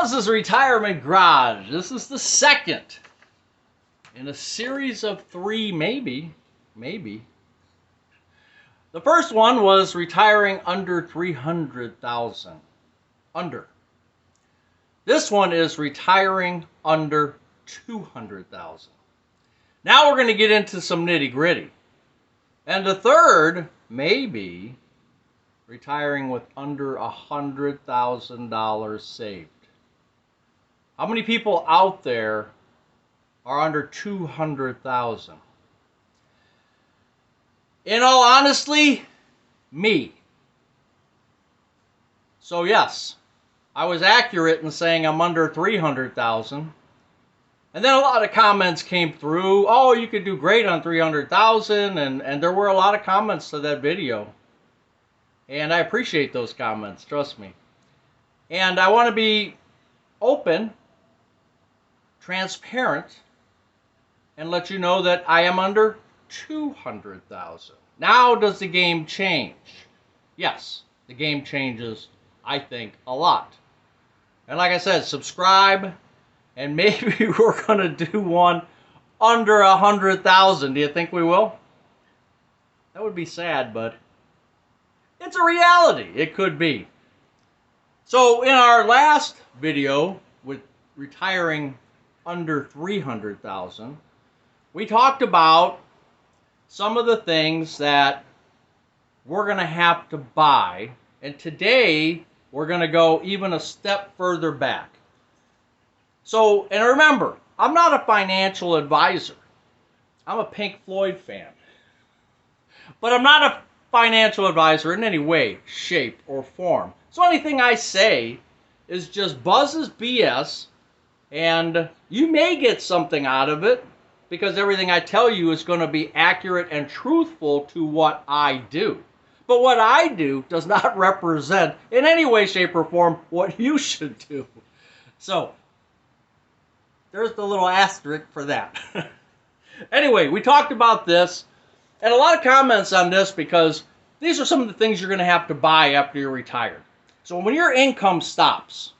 Buzz's Retirement Garage. This is the second in a series of three, maybe. The first one was retiring under 300,000. Under. This one is retiring under 200,000. Now we're going to get into some nitty-gritty. And the third, maybe, retiring with under $100,000 saved. How many people out there are under 200,000? In all honesty, me. So yes, I was accurate in saying I'm under 300,000. And then a lot of comments came through. Oh, you could do great on 300,000, and there were a lot of comments to that video. And I appreciate those comments, trust me. And I want to be open, transparent, and let you know that I am under 200,000. Now does the game change? Yes, the game changes, I think, a lot. And like I said, subscribe, and maybe we're going to do one under 100,000. Do you think we will? That would be sad, but it's a reality. It could be. So in our last video with retiring under 300,000, we talked about some of the things that we're going to have to buy. And today we're going to go even a step further back. So, and remember, I'm not a financial advisor. I'm a Pink Floyd fan. But I'm not a financial advisor in any way, shape, or form. So anything I say is just Buzz's BS, and you may get something out of it because everything I tell you is going to be accurate and truthful to what I do. But what I do does not represent in any way, shape, or form what you should do. So, there's the little asterisk for that. Anyway, we talked about this, and a lot of comments on this because these are some of the things you're going to have to buy after you're retired. So when your income stops,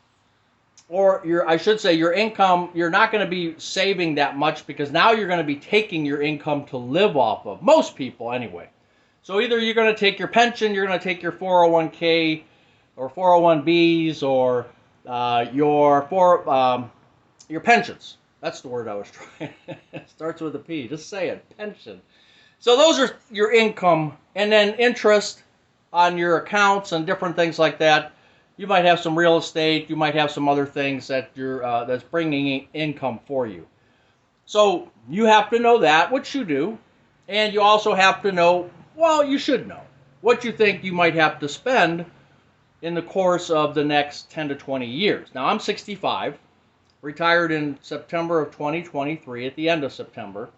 or I should say your income, you're not going to be saving that much because now you're going to be taking your income to live off of. Most people, anyway. So either you're going to take your pension, you're going to take your 401k or 401bs or your pensions. That's the word I was trying. It starts with a P. Just say it. Pension. So those are your income, and then interest on your accounts and different things like that. You might have some real estate. You might have some other things that that's bringing income for you. So you have to know that, which you do, and you also have to know. Well, you should know what you think you might have to spend in the course of the next 10 to 20 years. Now, I'm 65, retired in September of 2023, at the end of September.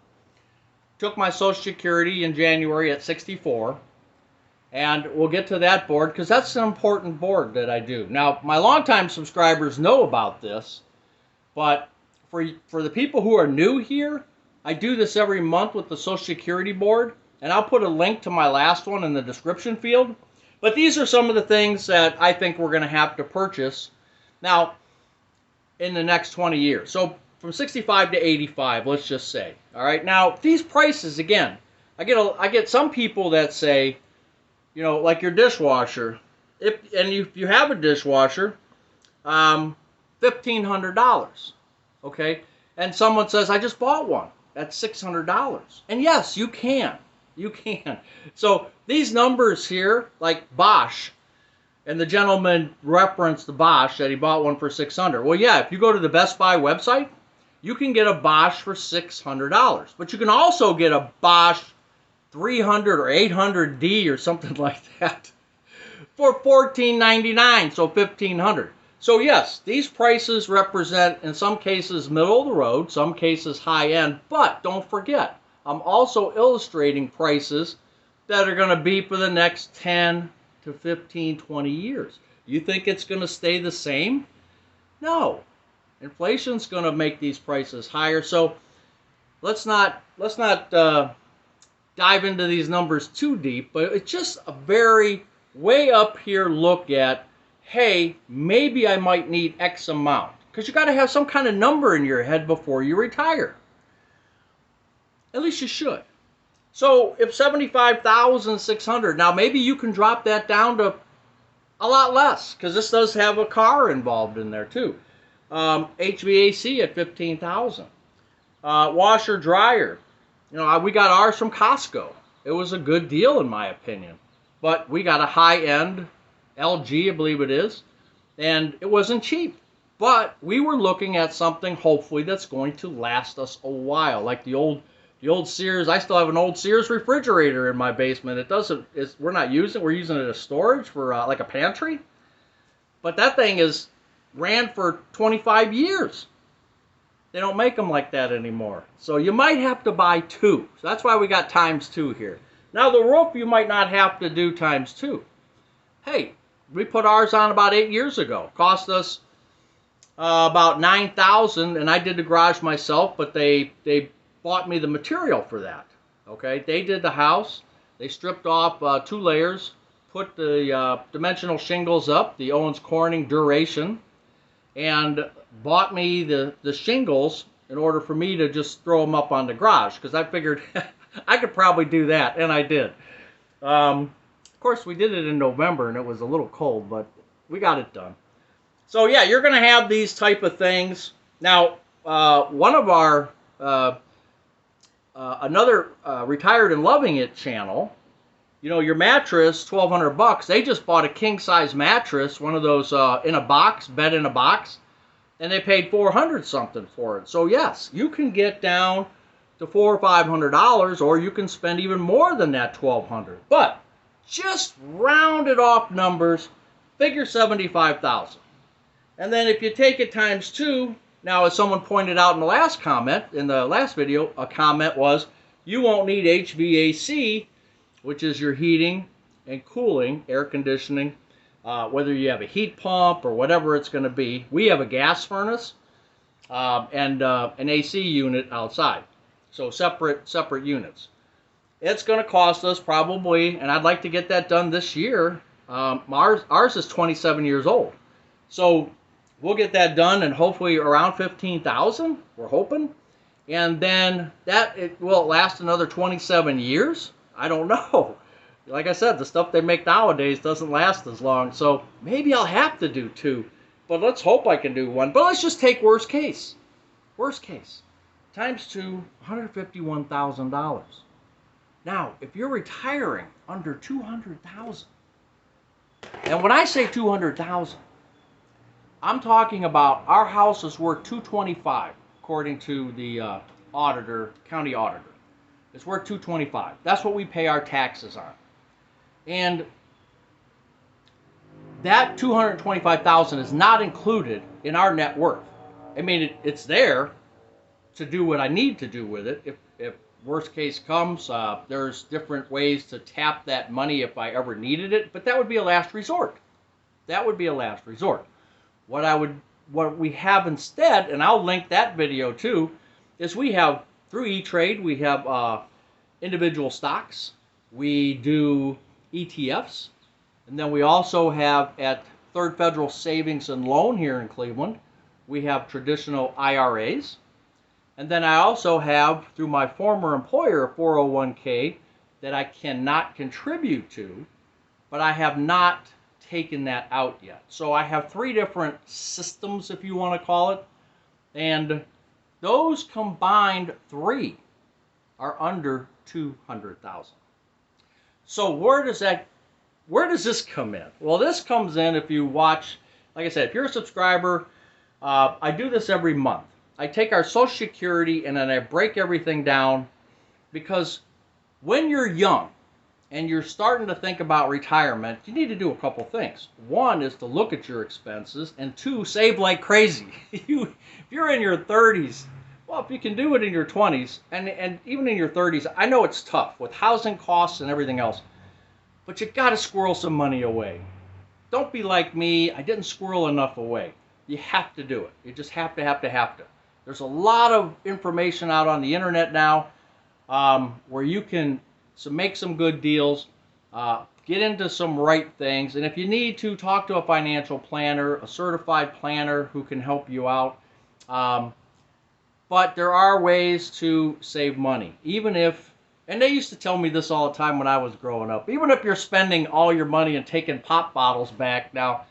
Took my Social Security in January at 64, and we'll get to that board because that's an important board that I do. Now, my longtime subscribers know about this, but for the people who are new here, I do this every month with the Social Security board. And I'll put a link to my last one in the description field. But these are some of the things that I think we're going to have to purchase now in the next 20 years. So from 65 to 85, let's just say. All right. Now, these prices, again, I get some people that say, you know, like your dishwasher. If you have a dishwasher, $1,500. Okay. And someone says, I just bought one. That's $600. And yes, you can. You can. So these numbers here, like Bosch, and the gentleman referenced the Bosch that he bought one for $600. Well, yeah, if you go to the Best Buy website, you can get a Bosch for $600. But you can also get a Bosch 300 or 800D or something like that for $14.99, so $1,500. So yes, these prices represent, in some cases, middle of the road, some cases high end, but don't forget, I'm also illustrating prices that are going to be for the next 10 to 15, 20 years. You think it's going to stay the same? No. Inflation's going to make these prices higher. So let's not dive into these numbers too deep, but it's just a very way up here look at, hey, maybe I might need X amount. Because you got to have some kind of number in your head before you retire. At least you should. So if 75,600, now maybe you can drop that down to a lot less, because this does have a car involved in there too. HVAC at 15,000. Washer dryer. You know, we got ours from Costco. It was a good deal in my opinion. But we got a high-end LG, I believe it is, and it wasn't cheap. But we were looking at something hopefully that's going to last us a while, like the old Sears. I still have an old Sears refrigerator in my basement. It doesn't. We're not using it. We're using it as storage for like a pantry. But that thing ran for 25 years. They don't make them like that anymore. So you might have to buy two. So that's why we got ×2 here. Now the roof you might not have to do ×2. Hey, we put ours on about 8 years ago. Cost us about $9,000, and I did the garage myself, but they bought me the material for that. Okay, they did the house. They stripped off 2 layers, put the dimensional shingles up, the Owens Corning Duration, and bought me the shingles in order for me to just throw them up on the garage, because I figured I could probably do that, and I did. Of course, we did it in November, and it was a little cold, but we got it done. So yeah, you're going to have these type of things. Now, one of our another Retired and Loving It channel, you know, your mattress, $1,200. They just bought a king size mattress, one of those in a box, bed in a box, and they paid $400 something for it. So yes, you can get down to $400 or $500, or you can spend even more than that, $1,200. But just rounded off numbers, figure 75,000. And then if you take it ×2, now as someone pointed out in the last comment, in the last video, a comment was, you won't need HVAC, which is your heating and cooling, air conditioning, whether you have a heat pump or whatever it's going to be. We have a gas furnace and an AC unit outside. So separate units. It's going to cost us probably, and I'd like to get that done this year. Ours is 27 years old. So we'll get that done, and hopefully around 15,000, we're hoping. And then it will last another 27 years. I don't know. Like I said, the stuff they make nowadays doesn't last as long. So maybe I'll have to do 2. But let's hope I can do 1. But let's just take worst case. Worst case. ×2, $151,000. Now, if you're retiring under $200,000, and when I say $200,000, I'm talking about our house is worth $225,000 according to the county auditor. It's worth $225,000. That's what we pay our taxes on. And that $225,000 is not included in our net worth. I mean, it's there to do what I need to do with it. If worst case comes, there's different ways to tap that money if I ever needed it, but that would be a last resort. That would be a last resort. What we have instead, and I'll link that video too, is we have, through E-Trade, we have individual stocks. We do ETFs. And then we also have at Third Federal Savings and Loan here in Cleveland, we have traditional IRAs. And then I also have, through my former employer, a 401k that I cannot contribute to, but I have not taken that out yet. So I have 3 different systems, if you want to call it, and those combined 3 are under $200,000. So where does this come in? Well, this comes in if you watch, like I said, if you're a subscriber, I do this every month. I take our Social Security and then I break everything down, because when you're young and you're starting to think about retirement, you need to do a couple things. 1 is to look at your expenses, and 2, save like crazy. If you're in your 30s, well, if you can do it in your 20s, and even in your 30s, I know it's tough with housing costs and everything else, but you got to squirrel some money away. Don't be like me. I didn't squirrel enough away. You have to do it. You just have to. There's a lot of information out on the internet now where you can make some good deals. get into some right things. And if you need to, talk to a financial planner, a certified planner who can help you out. But there are ways to save money, even if, and they used to tell me this all the time when I was growing up, even if you're spending all your money and taking pop bottles back. Now,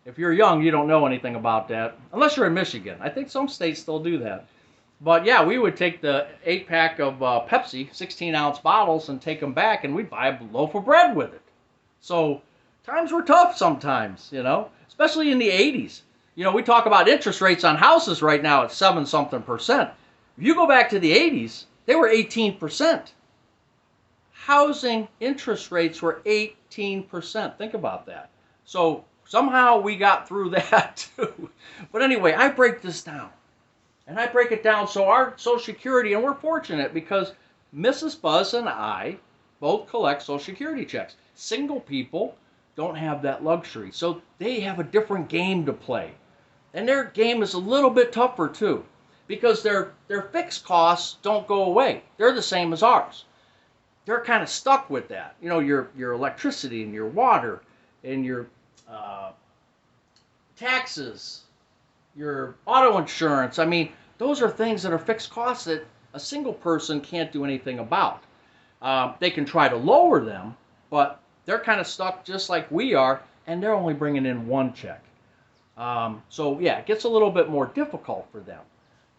if you're young, you don't know anything about that, unless you're in Michigan. I think some states still do that. But yeah, we would take the 8-pack of Pepsi, 16-ounce bottles, and take them back, and we'd buy a loaf of bread with it. So times were tough sometimes, you know, especially in the 80s. You know, we talk about interest rates on houses right now at 7-something%. If you go back to the 80s, they were 18%. Housing interest rates were 18%. Think about that. So somehow we got through that too. But anyway, I break this down. And I break it down so our Social Security, and we're fortunate because Mrs. Buzz and I both collect Social Security checks. Single people don't have that luxury. So they have a different game to play. And their game is a little bit tougher too, because their fixed costs don't go away. They're the same as ours. They're kind of stuck with that. You know, your electricity and your water and your taxes, your auto insurance. I mean, those are things that are fixed costs that a single person can't do anything about. They can try to lower them, but they're kind of stuck just like we are, and they're only bringing in one check. So yeah, it gets a little bit more difficult for them.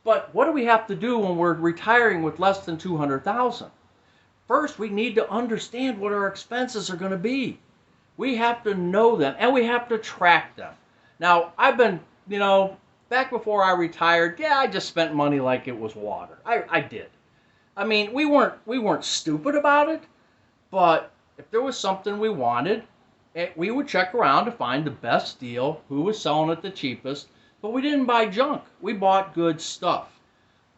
But what do we have to do when we're retiring with less than $200,000? First, we need to understand what our expenses are going to be. We have to know them, and we have to track them. Now, I've been, you know, back before I retired, yeah, I just spent money like it was water. I did. I mean, we weren't stupid about it, but if there was something we wanted, we would check around to find the best deal, who was selling it the cheapest, but we didn't buy junk. We bought good stuff.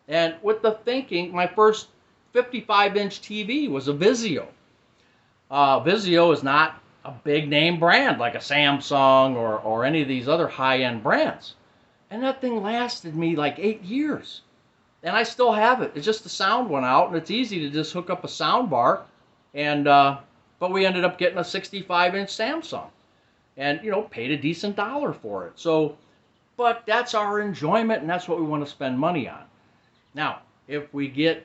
And with the thinking, my first 55-inch TV was a Vizio. Vizio is not a big name brand like a Samsung or any of these other high-end brands. And that thing lasted me like 8 years. And I still have it. It's just the sound went out, and it's easy to just hook up a sound bar. And but we ended up getting a 65-inch Samsung, and you know, paid a decent dollar for it. So, but that's our enjoyment, and that's what we want to spend money on. Now, if we get,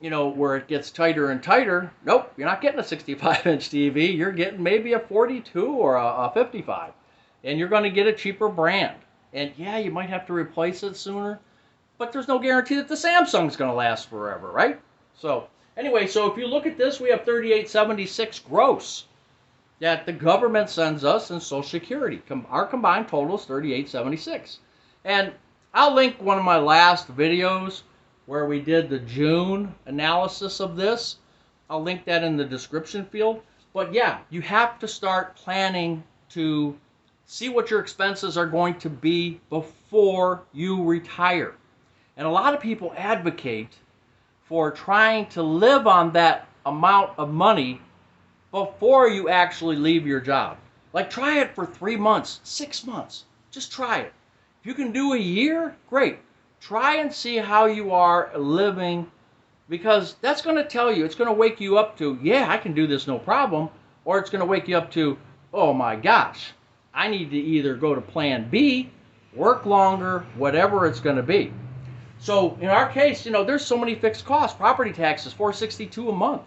you know, where it gets tighter and tighter, nope, you're not getting a 65-inch TV. You're getting maybe a 42 or a 55, and you're going to get a cheaper brand. And yeah, you might have to replace it sooner, but there's no guarantee that the Samsung's going to last forever, right? So anyway, so if you look at this, we have $38.76 gross that the government sends us in Social Security. Our combined total is $38.76. And I'll link one of my last videos where we did the June analysis of this. I'll link that in the description field. But yeah, you have to start planning to see what your expenses are going to be before you retire. And a lot of people advocate for trying to live on that amount of money before you actually leave your job. Like, try it for 3 months, 6 months. Just try it. If you can do a year, great. Try and see how you are living, because that's going to tell you, it's going to wake you up to, yeah, I can do this no problem, or it's going to wake you up to, oh my gosh, I need to either go to plan B, work longer, whatever it's going to be. So in our case, you know, there's so many fixed costs. Property taxes, $462 a month.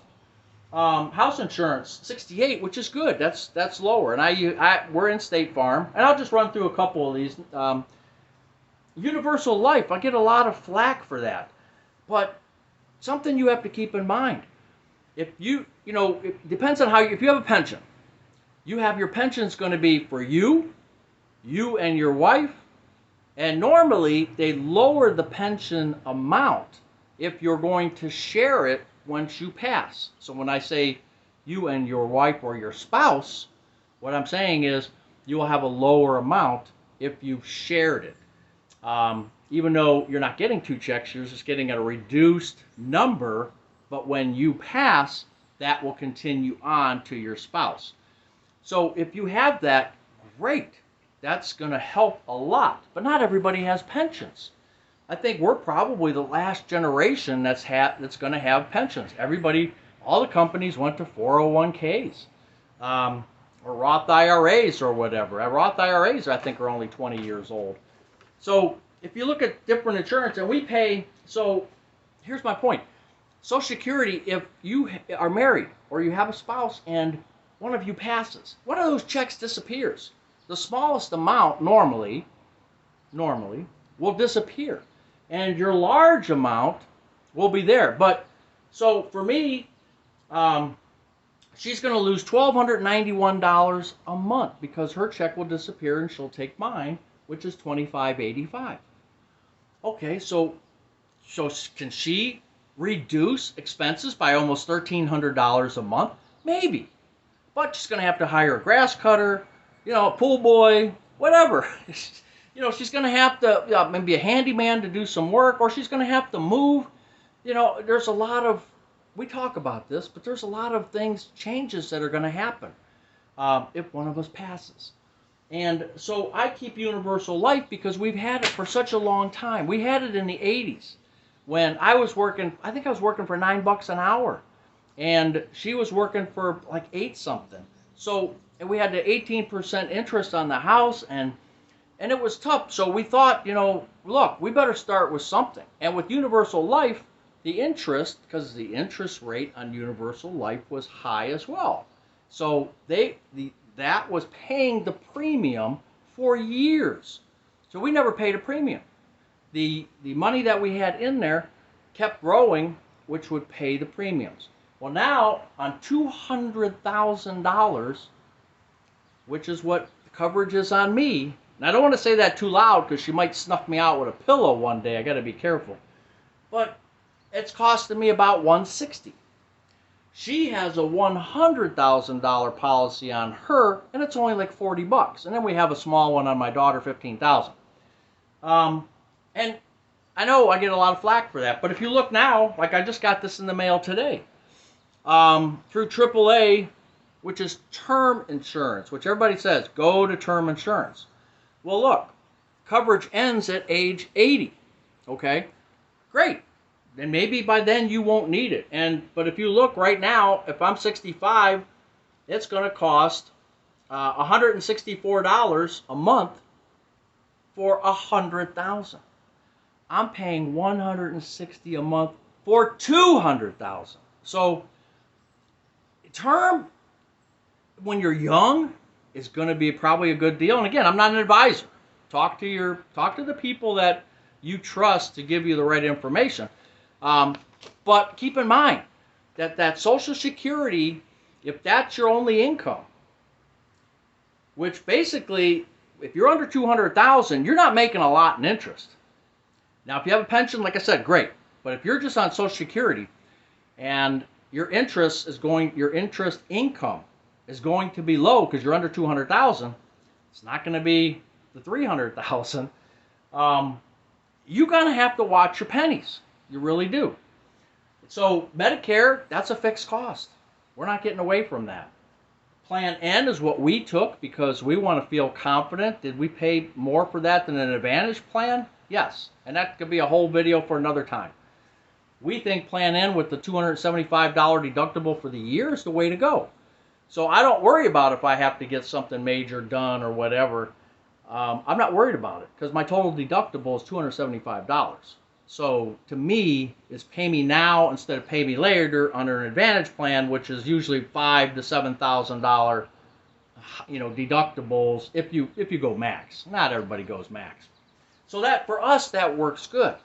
House insurance, $68, which is good. That's lower. And we're in State Farm, and I'll just run through a couple of these. Universal life, I get a lot of flack for that, but something you have to keep in mind. If you know, it depends on how if you have a pension, you have your pension's going to be for you and your wife. And normally, they lower the pension amount if you're going to share it once you pass. So when I say you and your wife or your spouse, what I'm saying is you will have a lower amount if you've shared it. Even though you're not getting 2 checks, you're just getting a reduced number, but when you pass, that will continue on to your spouse. So if you have that, great. That's going to help a lot. But not everybody has pensions. I think we're probably the last generation that's going to have pensions. Everybody, all the companies went to 401ks. or Roth IRAs or whatever. Roth IRAs, I think, are only 20 years old. So if you look at different insurance, and we pay, so here's my point. Social Security, if you are married or you have a spouse and one of you passes, one of those checks disappears. The smallest amount normally will disappear. And your large amount will be there. But so for me, she's going to lose $1,291 a month because her check will disappear and she'll take mine, which is $2,585. Okay, so can she reduce expenses by almost $1,300 a month? Maybe. But she's going to have to hire a grass cutter, a pool boy, whatever. She's going to have to maybe a handyman to do some work, or she's going to have to move. There's a lot of, we talk about this, but there's a lot of changes that are going to happen if one of us passes. And so I keep universal life because we've had it for such a long time. We had it in the 80s when I was working, I think I was working for $9 an hour. And she was working for like 8 something. So and we had the 18% interest on the house, and it was tough. So we thought, look, we better start with something. And with universal life, the interest, because the interest rate on universal life was high as well. So that was paying the premium for years. So we never paid a premium. The money that we had in there kept growing, which would pay the premiums. Well, now on $200,000, which is what the coverage is on me, and I don't want to say that too loud because she might snuff me out with a pillow one day. I got to be careful. But it's costing me about $160. She has a $100,000 policy on her, and it's only like $40. And then we have a small one on my daughter, $15,000. And I know I get a lot of flack for that, but if you look now, like I just got this in the mail today, through AAA, which is term insurance, which everybody says, go to term insurance. Well, look, coverage ends at age 80, okay? Great. Then maybe by then you won't need it. But if you look right now, if I'm 65, it's going to cost $164 a month for $100,000. I'm paying $160 a month for $200,000. So term, when you're young, is going to be probably a good deal. And again, I'm not an advisor. Talk to the people that you trust to give you the right information. But keep in mind that Social Security, if that's your only income, which basically, if you're under $200,000, you're not making a lot in interest. Now, if you have a pension, like I said, great. But if you're just on Social Security and your interest income is going to be low because you're under $200,000, it's not going to be the $300,000. You're going to have to watch your pennies. You really do. So Medicare, that's a fixed cost. We're not getting away from that. Plan N is what we took because we want to feel confident. Did we pay more for that than an Advantage plan? Yes. And that could be a whole video for another time. We think Plan N with the $275 deductible for the year is the way to go. So I don't worry about if I have to get something major done or whatever. I'm not worried about it because my total deductible is $275. So to me, it's pay me now instead of pay me later under an Advantage plan, which is usually $5,000 to $7,000, deductibles if you go max. Not everybody goes max. So that for us that works good.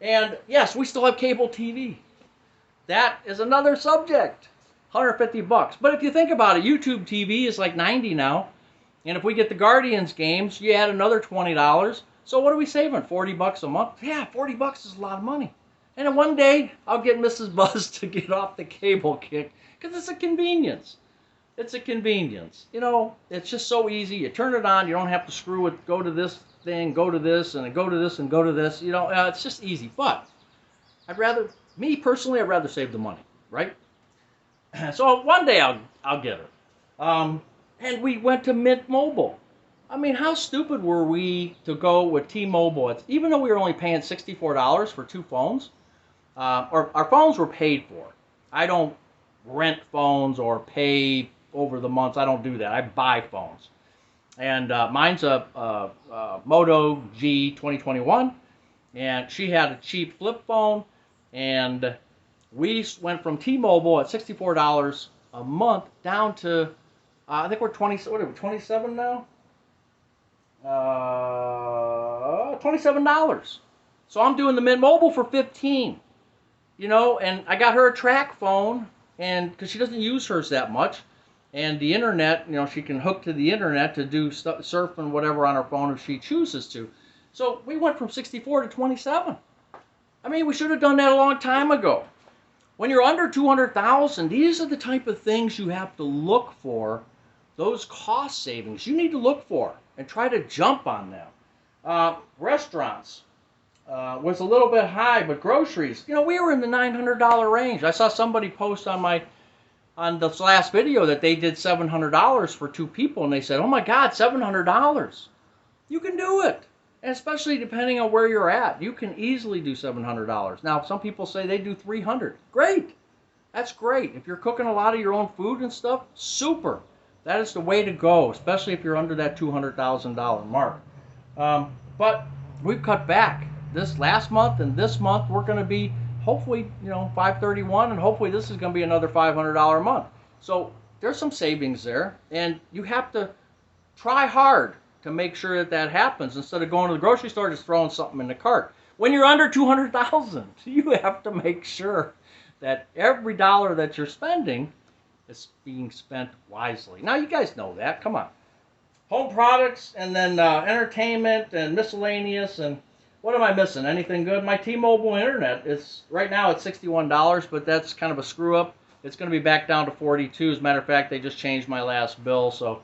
And yes, we still have cable TV. That is another subject. $150. But if you think about it, YouTube TV is like $90 now. And if we get the Guardians games, you add another $20. So what are we saving? $40 a month? Yeah, $40 is a lot of money. And then one day, I'll get Mrs. Buzz to get off the cable kick because it's a convenience. It's a convenience. It's just so easy. You turn it on. You don't have to screw it. Go to this thing, go to this, and go to this, and go to this. It's just easy. But me personally, I'd rather save the money, right? So one day I'll get her. And we went to Mint Mobile. I mean, how stupid were we to go with T-Mobile? Even though we were only paying $64 for 2 phones, or our phones were paid for. I don't rent phones or pay over the months. I don't do that. I buy phones. And mine's a Moto G 2021, and she had a cheap flip phone, and we went from T-Mobile at $64 a month down to I think we're 27 now. $27. So I'm doing the Mint Mobile for 15. You know, and I got her a track phone, and because she doesn't use hers that much, and the internet, you know, she can hook to the internet to do stuff, surf and whatever on her phone if she chooses to. So we went from 64 to 27. I mean, we should have done that a long time ago. When you're under 200,000, these are the type of things you have to look for. Those cost savings you need to look for and try to jump on them. Restaurants was a little bit high, but groceries, you know, we were in the $900 range. I saw somebody post on this last video that they did $700 for two people, and they said, "Oh my God, $700! You can do it." And especially depending on where you're at, you can easily do $700. Now, some people say they do $300. Great, that's great. If you're cooking a lot of your own food and stuff, super. That is the way to go, especially if you're under that $200,000 mark. But we've cut back. This last month and this month, we're going to be hopefully, you know, 531, and hopefully this is going to be another $500 a month. So there's some savings there, and you have to try hard to make sure that that happens instead of going to the grocery store just throwing something in the cart. When you're under 200,000, you have to make sure that every dollar that you're spending is being spent wisely. Now you guys know that. Come on. Home products, and then entertainment and miscellaneous, and what am I missing? Anything good? My T-Mobile internet is right now at $61, but that's kind of a screw up. It's going to be back down to $42. As a matter of fact, they just changed my last bill, so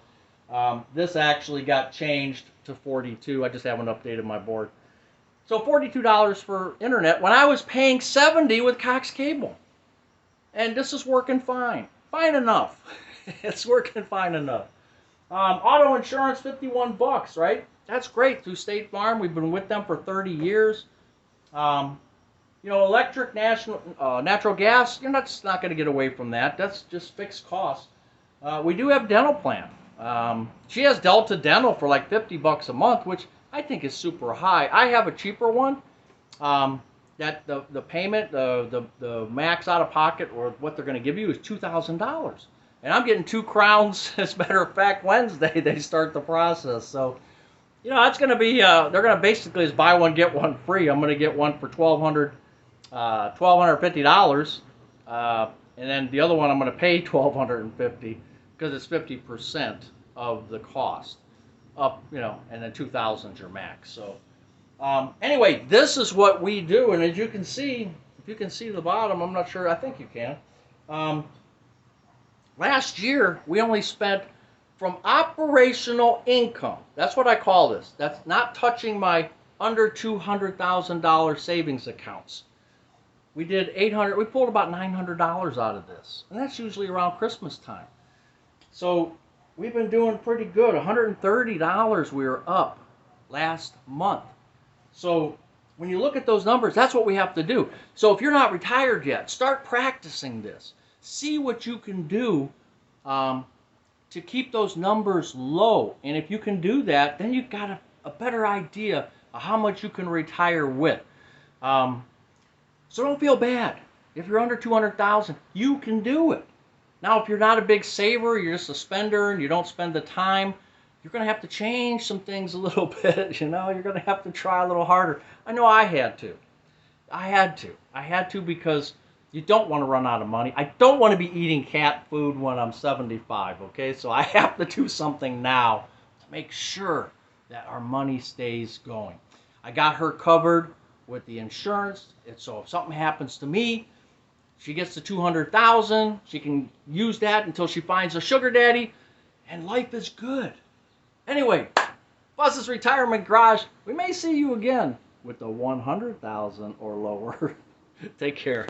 this actually got changed to $42. I just haven't updated my board. So $42 for internet when I was paying $70 with Cox Cable, and this is working fine, fine enough. It's working fine enough. Auto insurance, $51, right? That's great through State Farm. We've been with them for 30 years. You know, electric, natural gas, you're not going to get away from that. That's just fixed costs. We do have dental plan. She has Delta Dental for like $50 a month, which I think is super high. I have a cheaper one. That the payment, the max out of pocket, or what they're going to give you is $2,000. And I'm getting 2 crowns. As a matter of fact, Wednesday they start the process. So, you know, that's going to be, they're going to basically is buy one, get one free. I'm going to get one for $1,250. And then the other one I'm going to pay $1,250 because it's 50% of the cost up, you know, and then 2,000 is your max. So anyway, this is what we do. And as you can see, if you can see the bottom, I'm not sure, I think you can. Last year, we only spent from operational income. That's what I call this. That's not touching my under $200,000 savings accounts. We did we pulled about $900 out of this. And that's usually around Christmas time. So we've been doing pretty good. $130 we were up last month. So when you look at those numbers, that's what we have to do. So if you're not retired yet, start practicing this. See what you can do to keep those numbers low. And if you can do that, then you've got a better idea of how much you can retire with. So don't feel bad. If you're under 200,000, you can do it. Now, if you're not a big saver, you're just a spender and you don't spend the time, you're going to have to change some things a little bit. You know, you're going to have to try a little harder. I know I had to. I had to because you don't want to run out of money. I don't want to be eating cat food when I'm 75, okay? So I have to do something now to make sure that our money stays going. I got her covered with the insurance. So if something happens to me, she gets the $200,000. She can use that until she finds a sugar daddy, and life is good. Anyway, Buzz's Retirement Garage. We may see you again with the 100,000 or lower. Take care.